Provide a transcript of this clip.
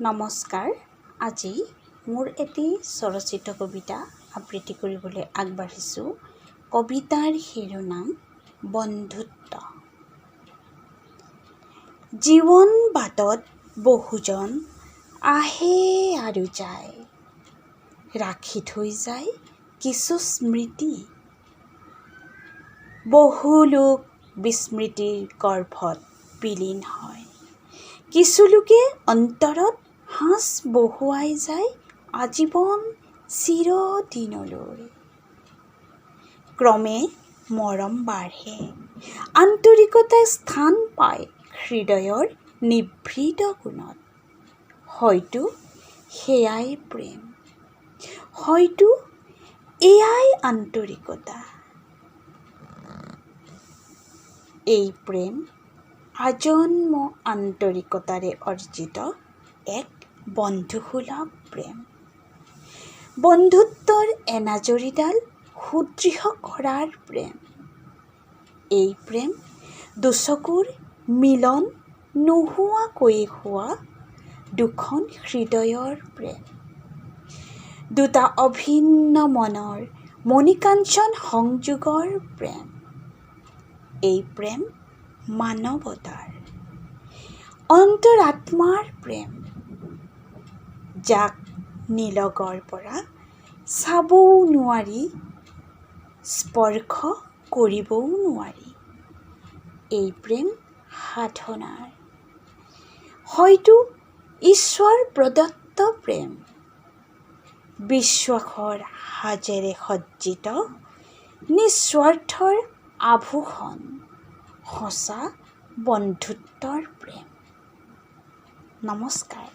নমস্কাৰ। আজি মোৰ এটি স্বৰচিত কবিতা আবৃত্তি কৰিবলৈ আগবাঢ়িছোঁ। কবিতাৰ শিৰোনাম বন্ধুত্ব। জীৱন বাটত বহুজন আহে আৰু যায়, ৰাখি থৈ যায় কিছু স্মৃতি। বহু লোক বিস্মৃতিৰ গৰ্ভত বিলীন হয়, কিছু লোকে অন্তৰত সাঁচ বহুৱাই যায় আজীৱন চিৰদিনলৈ। ক্ৰমে মৰম বাঢ়ে, আন্তৰিকতাই স্থান পায় হৃদয়ৰ নিভৃত কোণত। হয়তো সেয়াই প্ৰেম, হয়তো এয়াই আন্তৰিকতা। এই প্ৰেম আজন্ম আন্তৰিকতাৰে অৰ্জিত এক বন্ধুসুলভ প্ৰেম। বন্ধুত্বৰ এনাজৰীডাল সুদৃঢ় কৰাৰ প্ৰেম। এই প্ৰেম দুচকুৰ মিলন নোহোৱাকৈয়ে হোৱা দুখন হৃদয়ৰ প্ৰেম। দুটা অভিন্ন মনৰ মণিকাঞ্চন সংযোগৰ প্ৰেম। এই প্ৰেম মানৱতাৰ অন্তৰাত্মাৰ প্ৰেম, যাক নিলগৰ পৰা চাবও নোৱাৰি, স্পৰ্শ কৰিবও নোৱাৰি। এই প্ৰেম সাধনাৰ, হয়তো ঈশ্বৰ প্ৰদত্ত প্ৰেম। বিশ্বাসৰ সাজেৰে সজ্জিত নিস্বাৰ্থৰ আভূষণ, সঁচা বন্ধুত্বৰ প্ৰেম। নমস্কাৰ।